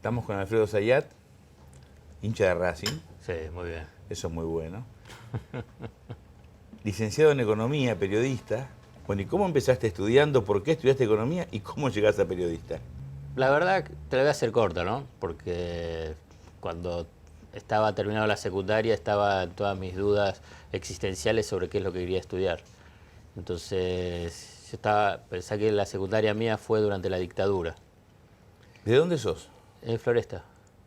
Estamos con Alfredo Zayat, hincha de Racing. Sí, muy bien. Eso es muy bueno. Licenciado en Economía, periodista. Bueno, ¿y cómo empezaste estudiando? ¿Por qué estudiaste Economía? ¿Y cómo llegaste a periodista? La verdad, te la voy a hacer corta, ¿no? Porque cuando estaba terminando la secundaria estaba en todas mis dudas existenciales sobre qué es lo que quería estudiar. Entonces, pensé que la secundaria mía fue durante la dictadura. ¿De dónde sos? En Floresta.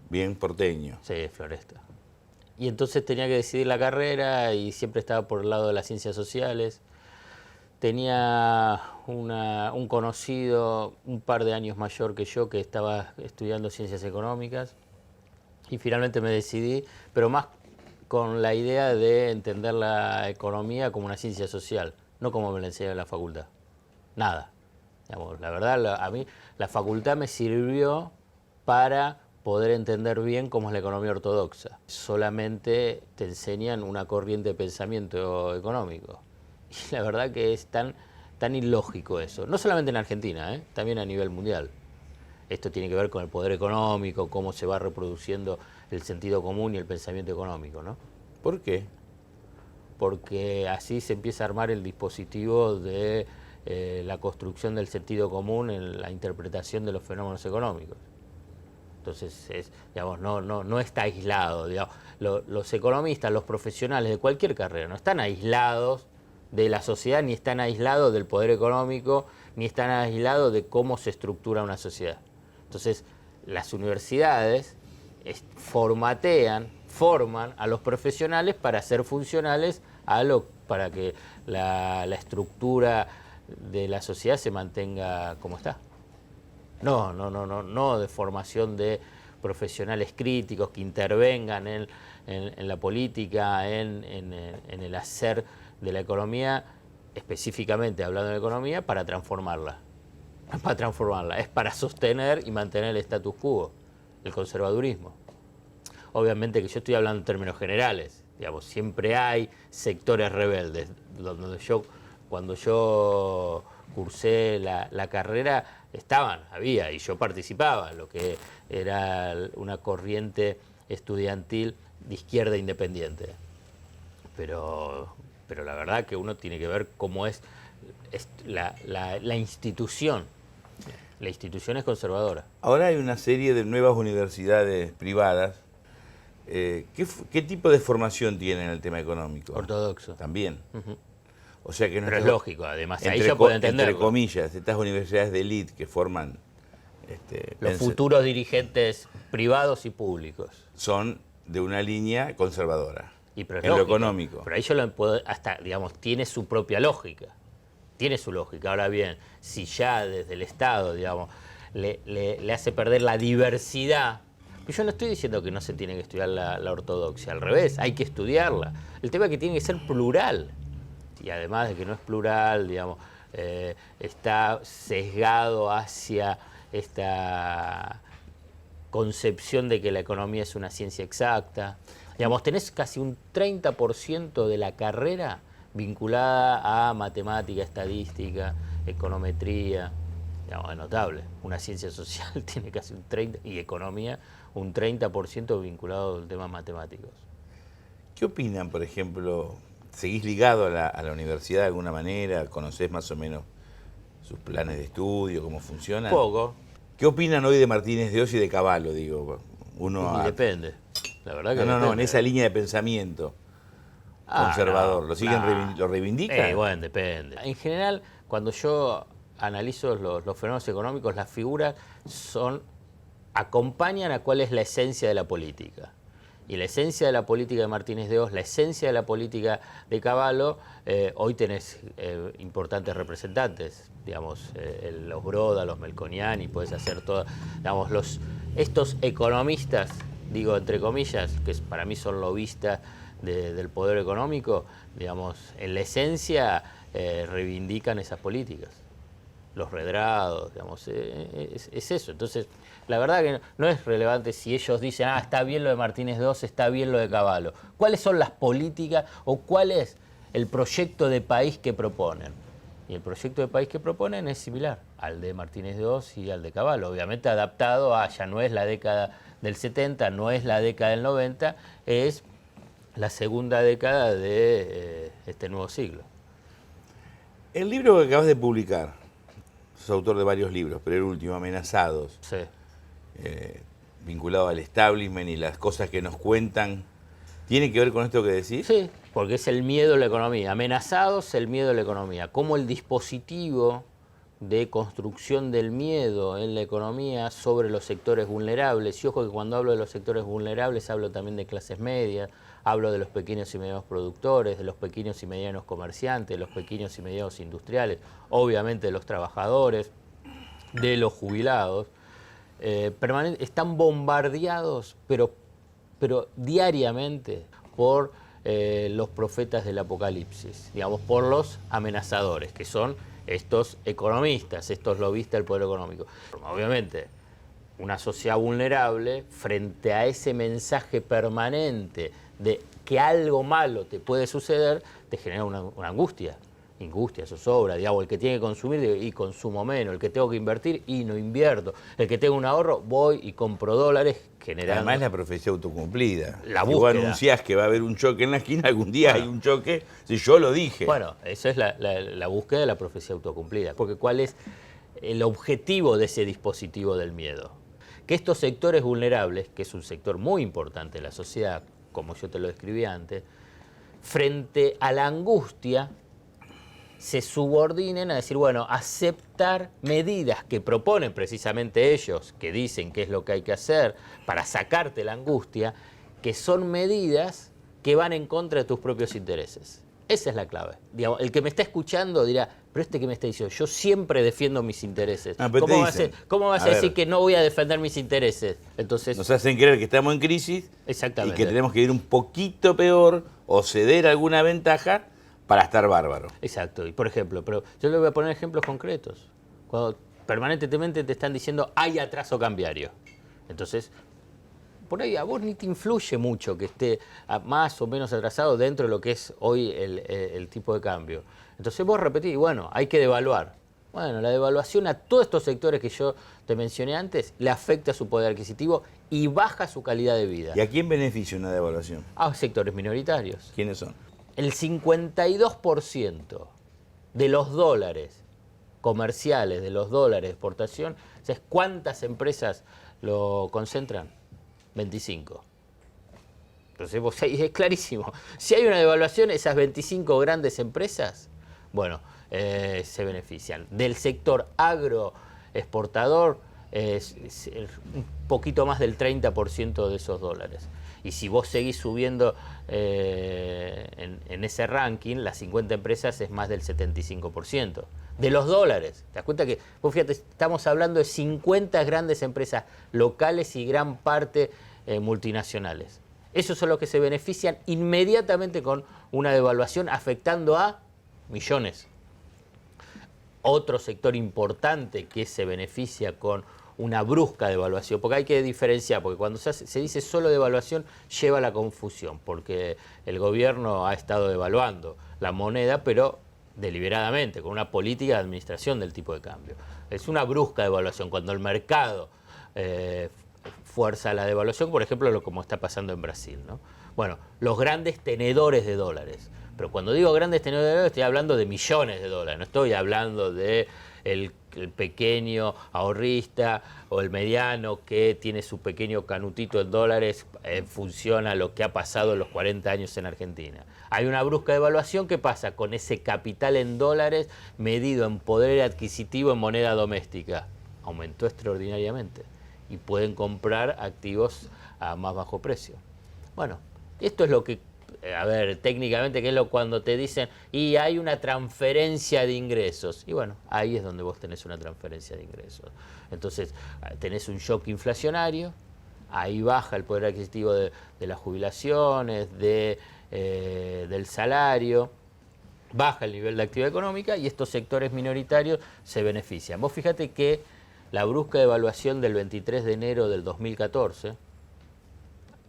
Bien porteño. Sí, Floresta. Y entonces tenía que decidir la carrera y siempre estaba por el lado de las ciencias sociales. Tenía un conocido un par de años mayor que yo que estaba estudiando ciencias económicas y finalmente me decidí, pero más con la idea de entender la economía como una ciencia social, no como me la enseñaron en la facultad. Nada. Digamos, la verdad, a mí la facultad me sirvió para poder entender bien cómo es la economía ortodoxa. Solamente te enseñan una corriente de pensamiento económico. Y la verdad que es tan ilógico eso. No solamente en Argentina, también a nivel mundial. Esto tiene que ver con el poder económico, cómo se va reproduciendo el sentido común y el pensamiento económico, ¿no? ¿Por qué? Porque así se empieza a armar el dispositivo de la construcción del sentido común en la interpretación de los fenómenos económicos. Entonces, digamos, no está aislado. Digamos, los economistas, los profesionales de cualquier carrera, no están aislados de la sociedad, ni están aislados del poder económico, ni están aislados de cómo se estructura una sociedad. Entonces, las universidades forman a los profesionales para ser funcionales para que la estructura de la sociedad se mantenga como está. No de formación de profesionales críticos que intervengan en la política, en el hacer de la economía, específicamente hablando de economía, para transformarla. No es para transformarla, es para sostener y mantener el status quo, el conservadurismo. Obviamente que yo estoy hablando en términos generales, digamos, siempre hay sectores rebeldes. Cuando yo cursé la carrera, había, y yo participaba, lo que era una corriente estudiantil de izquierda independiente. Pero la verdad que uno tiene que ver cómo es la institución. La institución es conservadora. Ahora hay una serie de nuevas universidades privadas. ¿Qué tipo de formación tienen en el tema económico? Ortodoxo. También. O sea que no Pero es lógico, además, ahí ya puede entenderlo. Entre comillas, estas universidades de élite que forman los futuros dirigentes privados y públicos son de una línea conservadora pero en lo económico. Pero ahí yo lo puedo, digamos, tiene su propia lógica. Tiene su lógica. Ahora bien, si ya desde el Estado, digamos, le hace perder la diversidad. Yo no estoy diciendo que no se tiene que estudiar la ortodoxia, al revés, hay que estudiarla. El tema es que tiene que ser plural. Y además de que no es plural, digamos, está sesgado hacia esta concepción de que la economía es una ciencia exacta. Digamos, tenés casi un 30% de la carrera vinculada a matemática, estadística, econometría. Digamos, es notable. Una ciencia social tiene casi un 30%, y economía un 30% vinculado a temas matemáticos. ¿Qué opinan, por ejemplo? ¿Seguís ligado a la universidad de alguna manera? ¿Conocés más o menos sus planes de estudio, cómo funcionan? Poco. ¿Qué opinan hoy de Martínez de Oz y de Cavallo? Digo, depende. La verdad que depende. No, en esa línea de pensamiento conservador. No, ¿Lo reivindican? Bueno, depende. En general, cuando yo analizo los fenómenos económicos, las figuras acompañan a cuál es la esencia de la política. Y la esencia de la política de Martínez de Oz, la esencia de la política de Cavallo, hoy tenés importantes representantes, digamos, los Broda, los Melconiani, podés hacer todo, digamos, estos economistas, digo entre comillas, que para mí son lobistas del poder económico, digamos, en la esencia reivindican esas políticas. Los redrados, digamos, es eso. Entonces, la verdad que no es relevante si ellos dicen, está bien lo de Martínez de Oz, está bien lo de Cavallo. ¿Cuáles son las políticas o cuál es el proyecto de país que proponen? Y el proyecto de país que proponen es similar al de Martínez de Oz y al de Cavallo, obviamente adaptado a, ya no es la década del 70, no es la década del 90, es la segunda década de este nuevo siglo. El libro que acabas de publicar, sos autor de varios libros, pero el último, Amenazados, Sí. vinculado al establishment y las cosas que nos cuentan, ¿tiene que ver con esto que decís? Sí, porque es el miedo a la economía. Amenazados, el miedo a la economía. Cómo el dispositivo de construcción del miedo en la economía sobre los sectores vulnerables, y ojo que cuando hablo de los sectores vulnerables hablo también de clases medias, hablo de los pequeños y medianos productores, de los pequeños y medianos comerciantes, de los pequeños y medianos industriales, obviamente de los trabajadores, de los jubilados, están bombardeados, pero diariamente por los profetas del apocalipsis, digamos, por los amenazadores, que son estos economistas, estos lobistas del poder económico. Obviamente, una sociedad vulnerable, frente a ese mensaje permanente de que algo malo te puede suceder, te genera una angustia. Angustia, zozobra, digamos, el que tiene que consumir y consumo menos, el que tengo que invertir y no invierto, el que tengo un ahorro, voy y compro dólares, generando... Además es la profecía autocumplida. La si vos búsqueda. Anunciás que va a haber un choque en la esquina, algún día hay un choque, si yo lo dije. Bueno, esa es la búsqueda de la profecía autocumplida, porque ¿cuál es el objetivo de ese dispositivo del miedo? Que estos sectores vulnerables, que es un sector muy importante de la sociedad, como yo te lo describí antes, frente a la angustia, se subordinen a decir, bueno, aceptar medidas que proponen precisamente ellos, que dicen qué es lo que hay que hacer para sacarte la angustia, que son medidas que van en contra de tus propios intereses. Esa es la clave. Digamos, el que me está escuchando dirá, pero este que me está diciendo, yo siempre defiendo mis intereses. ¿Cómo vas a decir que no voy a defender mis intereses? Entonces, nos hacen creer que estamos en crisis exactamente. Y que tenemos que ir un poquito peor o ceder alguna ventaja para estar bárbaro. Exacto. Y por ejemplo, pero yo le voy a poner ejemplos concretos. Cuando permanentemente te están diciendo hay atraso cambiario. Entonces, por ahí a vos ni te influye mucho que esté más o menos atrasado dentro de lo que es hoy el tipo de cambio. Entonces vos repetís, bueno, hay que devaluar. Bueno, la devaluación a todos estos sectores que yo te mencioné antes le afecta su poder adquisitivo y baja su calidad de vida. ¿Y a quién beneficia una devaluación? A sectores minoritarios. ¿Quiénes son? El 52% de los dólares comerciales, de los dólares de exportación, ¿sabes cuántas empresas lo concentran? 25. Entonces, vos ahí es clarísimo. Si hay una devaluación, esas 25 grandes empresas, bueno, se benefician. Del sector agroexportador, es un poquito más del 30% de esos dólares. Y si vos seguís subiendo en ese ranking, las 50 empresas es más del 75%. De los dólares. ¿Te das cuenta que, vos fíjate, estamos hablando de 50 grandes empresas locales y gran parte multinacionales? Esos son los que se benefician inmediatamente con una devaluación afectando a millones. Otro sector importante que se beneficia con una brusca devaluación, porque hay que diferenciar, porque cuando se dice solo devaluación lleva a la confusión, porque el gobierno ha estado devaluando la moneda, pero deliberadamente, con una política de administración del tipo de cambio. Es una brusca devaluación, cuando el mercado fuerza la devaluación, por ejemplo, como está pasando en Brasil, ¿no? Bueno, los grandes tenedores de dólares. Pero cuando digo grandes tenedores de dólares, estoy hablando de millones de dólares, no estoy hablando de el pequeño ahorrista o el mediano que tiene su pequeño canutito en dólares en función a lo que ha pasado en los 40 años en Argentina. Hay una brusca devaluación. ¿Qué pasa con ese capital en dólares medido en poder adquisitivo en moneda doméstica? Aumentó extraordinariamente y pueden comprar activos a más bajo precio. Bueno, esto es lo que, a ver, técnicamente, ¿qué es lo cuando te dicen y hay una transferencia de ingresos? Y bueno, ahí es donde vos tenés una transferencia de ingresos. Entonces, tenés un shock inflacionario, ahí baja el poder adquisitivo de las jubilaciones, del salario, baja el nivel de actividad económica y estos sectores minoritarios se benefician. Vos fíjate que la brusca devaluación del 23 de enero del 2014,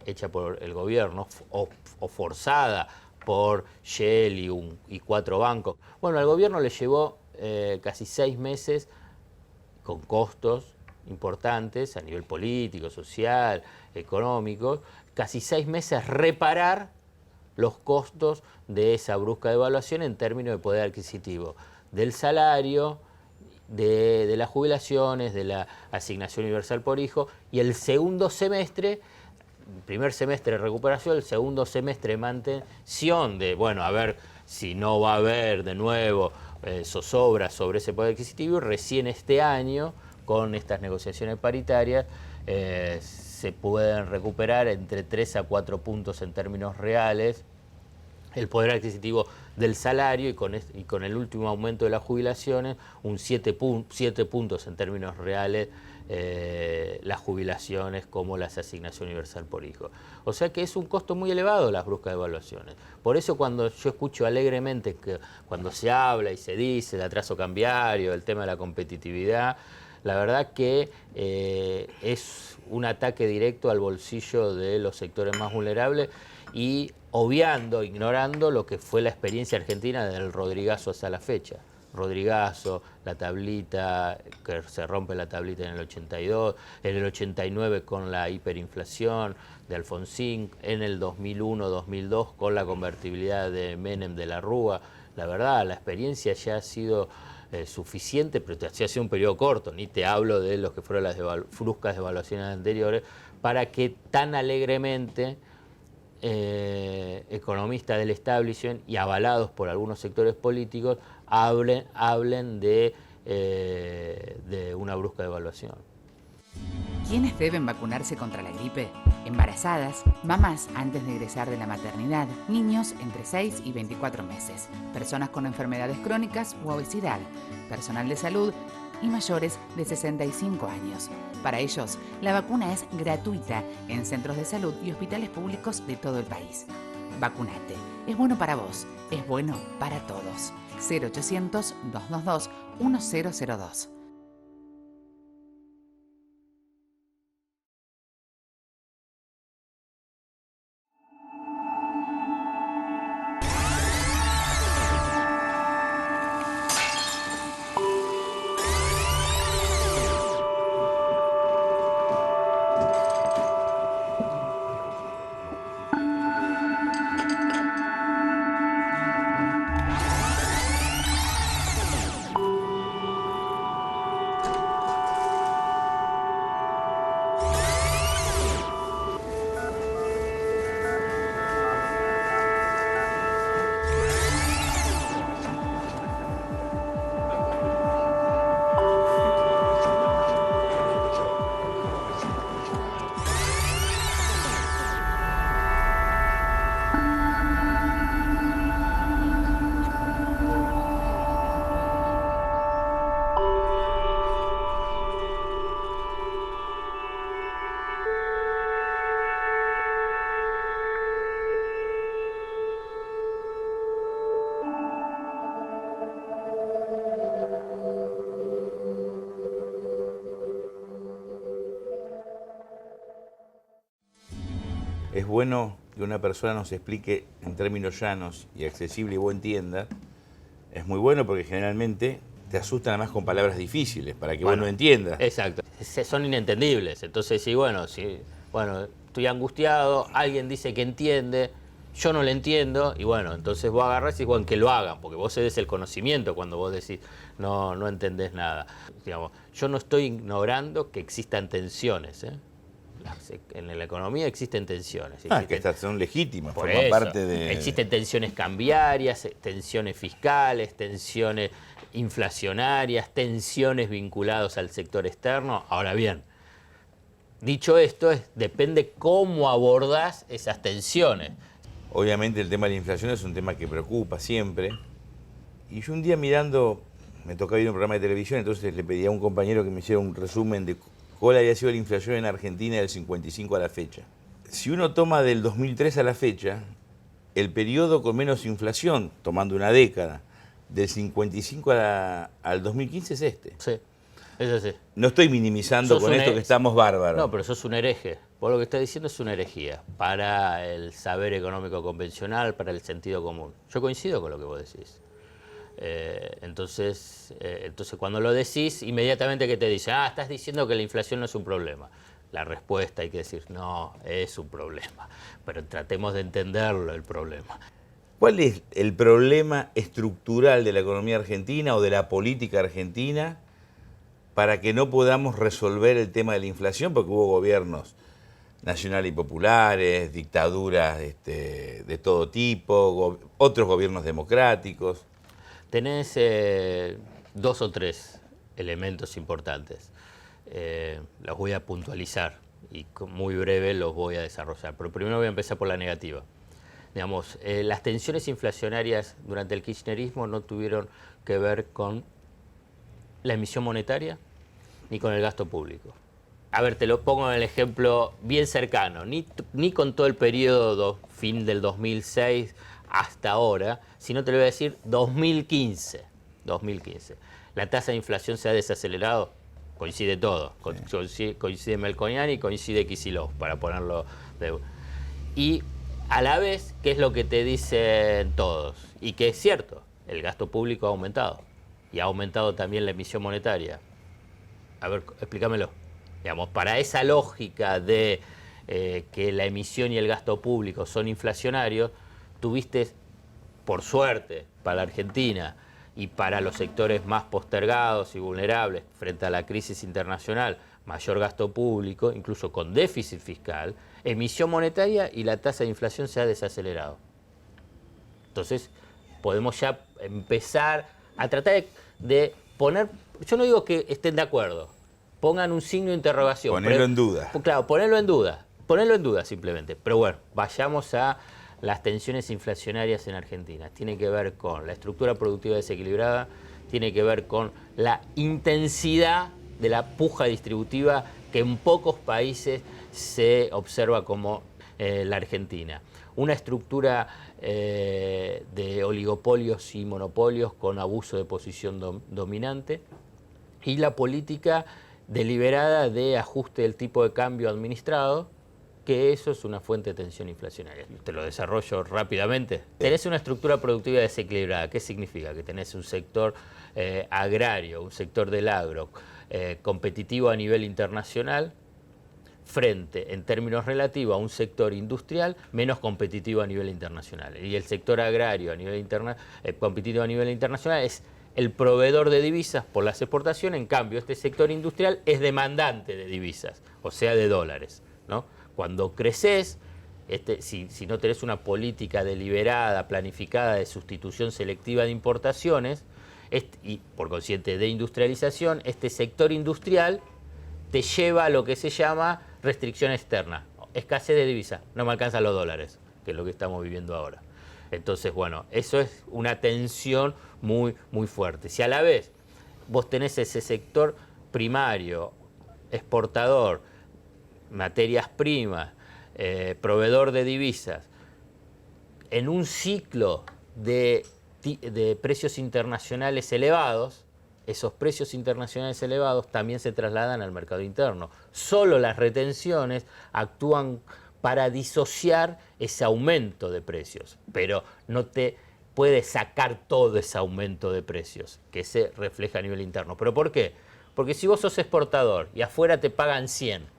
hecha por el gobierno o forzada por Shell y 4 bancos, bueno, al gobierno le llevó casi 6 meses con costos importantes a nivel político, social, económico, casi 6 meses reparar los costos de esa brusca devaluación en términos de poder adquisitivo, del salario, de las jubilaciones, de la asignación universal por hijo, y el segundo semestre, el primer semestre de recuperación, el segundo semestre de mantención de, bueno, a ver si no va a haber de nuevo zozobra sobre ese poder adquisitivo, y recién este año, con estas negociaciones paritarias, se pueden recuperar entre 3 a 4 puntos en términos reales el poder adquisitivo del salario, y con el último aumento de las jubilaciones, un 7 puntos en términos reales las jubilaciones como las asignación universal por hijo. O sea que es un costo muy elevado las bruscas devaluaciones. Por eso cuando yo escucho alegremente que cuando se habla y se dice de atraso cambiario, el tema de la competitividad, la verdad que es un ataque directo al bolsillo de los sectores más vulnerables, y obviando, ignorando lo que fue la experiencia argentina del Rodrigazo hasta la fecha. Rodrigazo, la tablita, que se rompe la tablita en el 82, en el 89 con la hiperinflación de Alfonsín, en el 2001-2002 con la convertibilidad de Menem de la Rúa. La verdad, la experiencia ya ha sido suficiente, pero ha sido un periodo corto, ni te hablo de lo que fueron las bruscas devaluaciones anteriores, para que tan alegremente economistas del establishment y avalados por algunos sectores políticos hablen de una brusca devaluación. ¿Quiénes deben vacunarse contra la gripe? Embarazadas, mamás antes de egresar de la maternidad, niños entre 6 y 24 meses, personas con enfermedades crónicas u obesidad, personal de salud y mayores de 65 años. Para ellos, la vacuna es gratuita en centros de salud y hospitales públicos de todo el país. Vacunate. Es bueno para vos. Es bueno para todos. 0800-222-1002. Es bueno que una persona nos explique en términos llanos y accesible y vos entiendas. Es muy bueno porque generalmente te asustan además con palabras difíciles para que vos no entiendas. Exacto. Son inentendibles. Entonces, bueno, estoy angustiado, alguien dice que entiende, yo no le entiendo, y bueno, entonces vos agarrás y decís, bueno, que lo hagan, porque vos cedés el conocimiento cuando vos decís, no entendés nada. Digamos, yo no estoy ignorando que existan tensiones, ¿eh? En la economía existen tensiones. Que estas son legítimas, por forman eso, parte de... Existen tensiones cambiarias, tensiones fiscales, tensiones inflacionarias, tensiones vinculadas al sector externo. Ahora bien, dicho esto, depende cómo abordás esas tensiones. Obviamente el tema de la inflación es un tema que preocupa siempre. Y yo un día mirando, me tocaba ir a un programa de televisión, entonces le pedí a un compañero que me hiciera un resumen de cuál había sido la inflación en Argentina del 55 a la fecha. Si uno toma del 2003 a la fecha, el periodo con menos inflación, tomando una década, del 55 al 2015 es este. Sí, eso sí. No estoy minimizando con esto que estamos bárbaros. No, pero sos un hereje. Vos lo que estás diciendo es una herejía para el saber económico convencional, para el sentido común. Yo coincido con lo que vos decís. Entonces cuando lo decís, inmediatamente que te dicen, estás diciendo que la inflación no es un problema. La respuesta hay que decir, no, es un problema, pero tratemos de entenderlo el problema. ¿Cuál es el problema estructural de la economía argentina o de la política argentina para que no podamos resolver el tema de la inflación? Porque hubo gobiernos nacionales y populares, dictaduras de todo tipo, otros gobiernos democráticos. Tenés 2 o 3 elementos importantes. Los voy a puntualizar y muy breve los voy a desarrollar. Pero primero voy a empezar por la negativa. Digamos, las tensiones inflacionarias durante el kirchnerismo no tuvieron que ver con la emisión monetaria ni con el gasto público. A ver, te lo pongo en el ejemplo bien cercano, ni con todo el periodo fin del 2006 hasta ahora, sino te lo voy a decir 2015. La tasa de inflación se ha desacelerado, coincide todo, coincide Melconian y coincide Kicillof, para ponerlo de... Y a la vez, ¿qué es lo que te dicen todos? Y que es cierto, el gasto público ha aumentado y ha aumentado también la emisión monetaria. A ver, explícamelo. Digamos, para esa lógica de que la emisión y el gasto público son inflacionarios, tuviste, por suerte, para la Argentina y para los sectores más postergados y vulnerables frente a la crisis internacional, mayor gasto público, incluso con déficit fiscal, emisión monetaria y la tasa de inflación se ha desacelerado. Entonces, podemos ya empezar a tratar de poner, yo no digo que estén de acuerdo, pongan un signo de interrogación. Ponerlo en duda. Claro, ponerlo en duda simplemente. Pero bueno, vayamos a las tensiones inflacionarias en Argentina. Tiene que ver con la estructura productiva desequilibrada, tiene que ver con la intensidad de la puja distributiva que en pocos países se observa como la Argentina. Una estructura de oligopolios y monopolios con abuso de posición dominante y la política deliberada de ajuste del tipo de cambio administrado, que eso es una fuente de tensión inflacionaria. Te lo desarrollo rápidamente. Tenés una estructura productiva desequilibrada. ¿Qué significa? Que tenés un sector agrario, un sector del agro, competitivo a nivel internacional, frente, en términos relativos, a un sector industrial menos competitivo a nivel internacional. Y el sector agrario a nivel competitivo a nivel internacional es el proveedor de divisas por las exportaciones. En cambio, este sector industrial es demandante de divisas, o sea, de dólares, ¿no? Cuando creces, si no tenés una política deliberada, planificada de sustitución selectiva de importaciones y por consiguiente de industrialización, este sector industrial te lleva a lo que se llama restricción externa, escasez de divisas, no me alcanzan los dólares, que es lo que estamos viviendo ahora. Entonces, bueno, eso es una tensión muy, muy fuerte. Si a la vez vos tenés ese sector primario, exportador, materias primas, proveedor de divisas, en un ciclo de precios internacionales elevados, esos precios internacionales elevados también se trasladan al mercado interno. Solo las retenciones actúan para disociar ese aumento de precios, pero no te puede sacar todo ese aumento de precios que se refleja a nivel interno. ¿Pero por qué? Porque si vos sos exportador y afuera te pagan 100,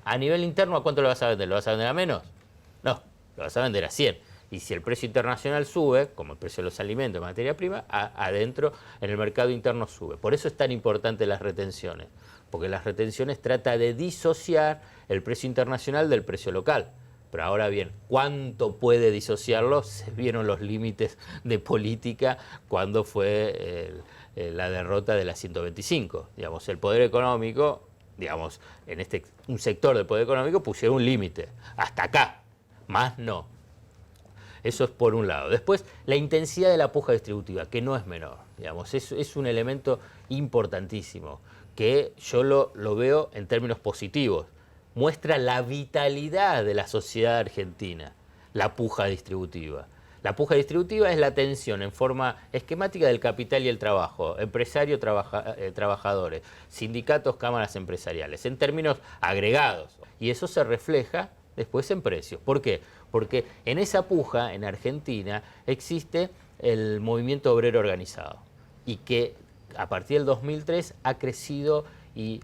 a nivel interno, ¿a cuánto lo vas a vender? ¿Lo vas a vender a menos? No, lo vas a vender a 100. Y si el precio internacional sube, como el precio de los alimentos, de materia prima, adentro en el mercado interno sube. Por eso es tan importante las retenciones, porque las retenciones trata de disociar el precio internacional del precio local. Pero ahora bien, ¿cuánto puede disociarlo? Se vieron los límites de política cuando fue la derrota de la 125. Digamos, el poder económico, digamos, en un sector del poder económico pusieron un límite. Hasta acá, más no. Eso es por un lado. Después, la intensidad de la puja distributiva, que no es menor. Digamos, es un elemento importantísimo, que yo lo veo en términos positivos. Muestra la vitalidad de la sociedad argentina, la puja distributiva. La puja distributiva es la tensión en forma esquemática del capital y el trabajo, empresario, trabajadores, sindicatos, cámaras empresariales, en términos agregados. Y eso se refleja después en precios. ¿Por qué? Porque en esa puja, en Argentina, existe el movimiento obrero organizado y que a partir del 2003 ha crecido y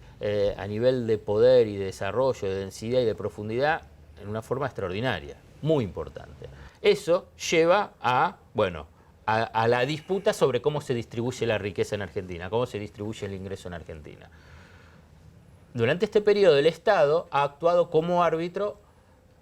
a nivel de poder y de desarrollo, de densidad y de profundidad en una forma extraordinaria, muy importante. Eso lleva a, bueno, a la disputa sobre cómo se distribuye la riqueza en Argentina, cómo se distribuye el ingreso en Argentina. Durante este periodo el Estado ha actuado como árbitro,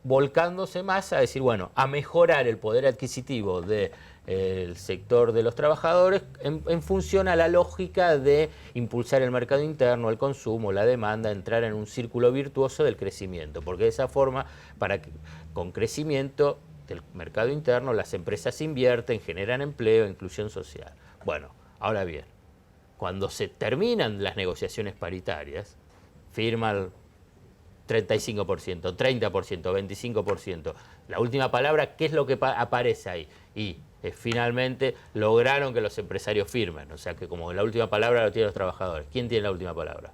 volcándose más a decir, bueno, a mejorar el poder adquisitivo del sector de los trabajadores en función a la lógica de impulsar el mercado interno, el consumo, la demanda, entrar en un círculo virtuoso del crecimiento, porque de esa forma, con crecimiento del mercado interno, las empresas invierten, generan empleo, inclusión social. Bueno, ahora bien, cuando se terminan las negociaciones paritarias, firma el 35%, 30%, 25%. La última palabra, ¿qué es lo que aparece ahí? Y finalmente lograron que los empresarios firmen. O sea que como la última palabra lo tienen los trabajadores. ¿Quién tiene la última palabra?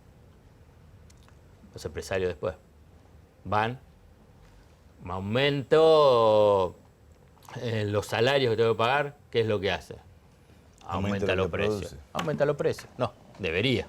Los empresarios después. Van, aumento los salarios que tengo que pagar, ¿qué es lo que hace? Aumenta los precios. Aumenta los precios. No, debería.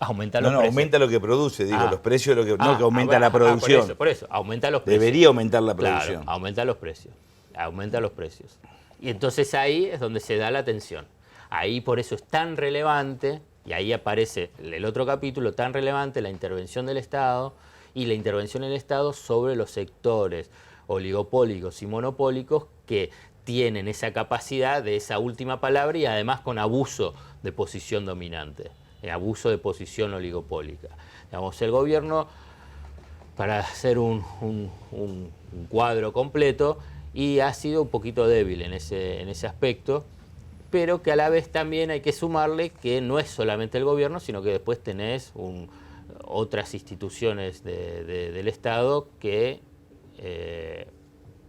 Aumenta los precios. Aumenta lo que produce, digo, los precios, que aumenta la producción. Por eso, aumenta los precios. Debería aumentar la producción. Claro, aumenta los precios. Aumenta los precios. Y entonces ahí es donde se da la tensión. Ahí por eso es tan relevante, y ahí aparece el otro capítulo, tan relevante la intervención del Estado y la intervención del Estado sobre los sectores oligopólicos y monopólicos que tienen esa capacidad de esa última palabra y además con abuso de posición dominante, abuso de posición oligopólica. Digamos, el gobierno, para hacer un cuadro completo, y ha sido un poquito débil en ese aspecto, pero que a la vez también hay que sumarle que no es solamente el gobierno, sino que después tenés otras instituciones del Estado que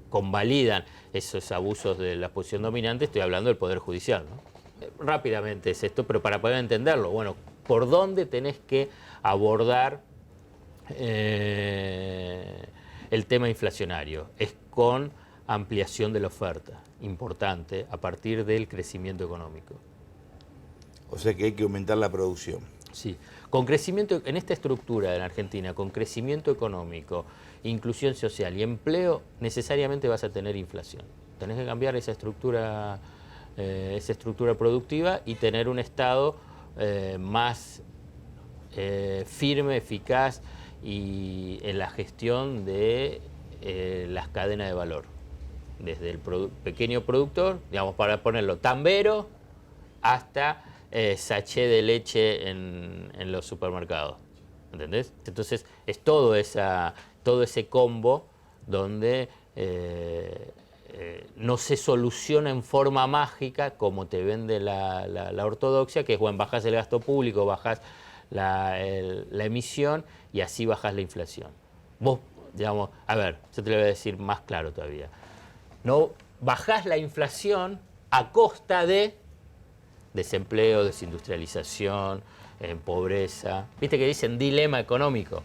convalidan esos abusos de la posición dominante. Estoy hablando del Poder Judicial, ¿no? Rápidamente es esto, pero para poder entenderlo, bueno, ¿por dónde tenés que abordar el tema inflacionario? Es con ampliación de la oferta, importante, a partir del crecimiento económico. O sea que hay que aumentar la producción. Sí, con crecimiento, en esta estructura en Argentina, con crecimiento económico, inclusión social y empleo, necesariamente vas a tener inflación. Tenés que cambiar esa estructura productiva y tener un Estado más firme, eficaz y en la gestión de las cadenas de valor. Desde el pequeño productor, digamos, para ponerlo tambero, hasta sachet de leche en los supermercados. ¿Entendés? Entonces es todo ese combo donde no se soluciona en forma mágica como te vende la ortodoxia, que es, bueno, bajás el gasto público, bajás la emisión y así bajás la inflación. Vos, digamos, a ver, yo te lo voy a decir más claro todavía. No bajás la inflación a costa de desempleo, desindustrialización, pobreza. ¿Viste que dicen dilema económico?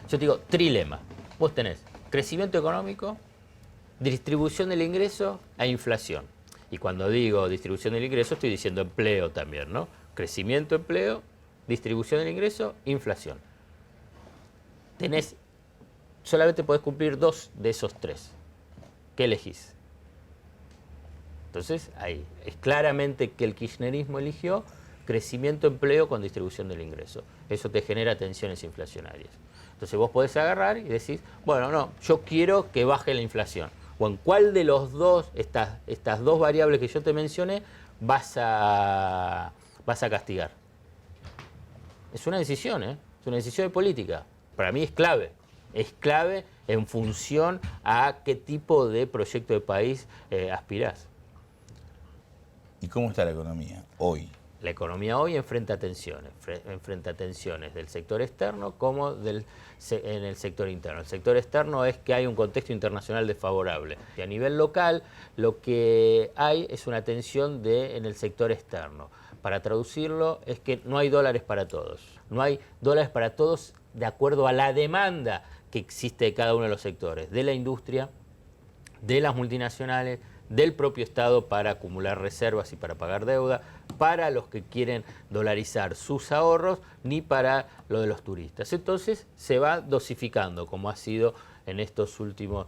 Yo te digo trilema. Vos tenés crecimiento económico, distribución del ingreso e inflación. Y cuando digo distribución del ingreso estoy diciendo empleo también, ¿no? Crecimiento, empleo, distribución del ingreso, inflación. Solamente podés cumplir 2 de esos 3. ¿Qué elegís? Entonces, ahí es claramente que el kirchnerismo eligió crecimiento, empleo con distribución del ingreso. Eso te genera tensiones inflacionarias. Entonces vos podés agarrar y decís, bueno, no, yo quiero que baje la inflación. O en cuál de los dos, estas dos variables que yo te mencioné, vas a castigar. Es una decisión, es una decisión de política. Para mí es clave. Es clave en función a qué tipo de proyecto de país aspirás. ¿Y cómo está la economía hoy? La economía hoy enfrenta tensiones del sector externo como en el sector interno. El sector externo es que hay un contexto internacional desfavorable. Y a nivel local lo que hay es una tensión en el sector externo. Para traducirlo es que no hay dólares para todos. No hay dólares para todos de acuerdo a la demanda que existe de cada uno de los sectores, de la industria, de las multinacionales, del propio Estado para acumular reservas y para pagar deuda, para los que quieren dolarizar sus ahorros, ni para lo de los turistas. Entonces se va dosificando, como ha sido en estos últimos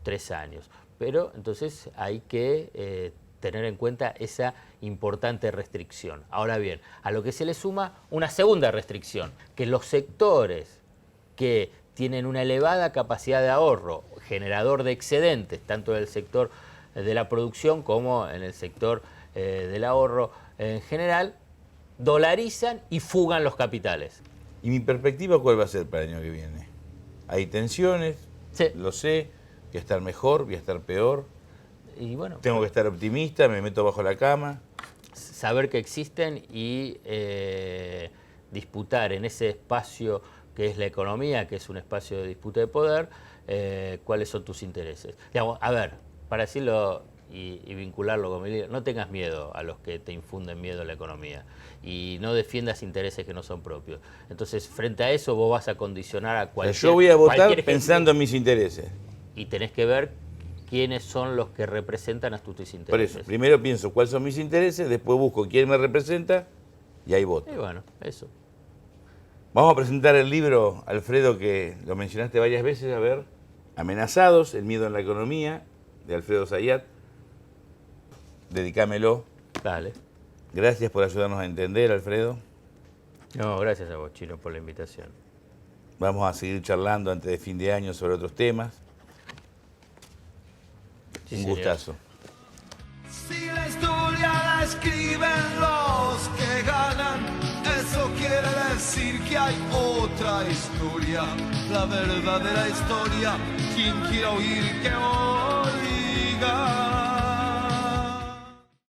3 años. Pero entonces hay que tener en cuenta esa importante restricción. Ahora bien, a lo que se le suma una segunda restricción, que los sectores que tienen una elevada capacidad de ahorro, generador de excedentes, tanto en el sector de la producción como en el sector del ahorro en general, dolarizan y fugan los capitales. ¿Y mi perspectiva cuál va a ser para el año que viene? Hay tensiones, Sí. lo sé, voy a estar mejor, voy a estar peor, Y bueno, tengo que estar optimista, me meto bajo la cama. saber que existen y disputar en ese espacio que es la economía, que es un espacio de disputa de poder, cuáles son tus intereses. Digamos, a ver, para decirlo y vincularlo con mi libro, no tengas miedo a los que te infunden miedo a la economía y no defiendas intereses que no son propios. Entonces, frente a eso, vos vas a condicionar a cualquier... Yo voy a votar cualquier pensando en mis intereses. y tenés que ver quiénes son los que representan a tus intereses. Por eso, primero pienso cuáles son mis intereses, después busco quién me representa y ahí voto. Y bueno, eso. Vamos a presentar el libro, Alfredo, que lo mencionaste varias veces, a ver, Amenazados, el miedo en la economía, de Alfredo Zayat. Dedicámelo. Dale. Gracias por ayudarnos a entender, Alfredo. No, gracias a vos, Chino, por la invitación. Vamos a seguir charlando antes de fin de año sobre otros temas. Sí, Un señor. gustazo. Si la historia la escriben los que ganan, eso quiere decir que hay otra historia, la verdadera historia. Quien quiera oír que oiga.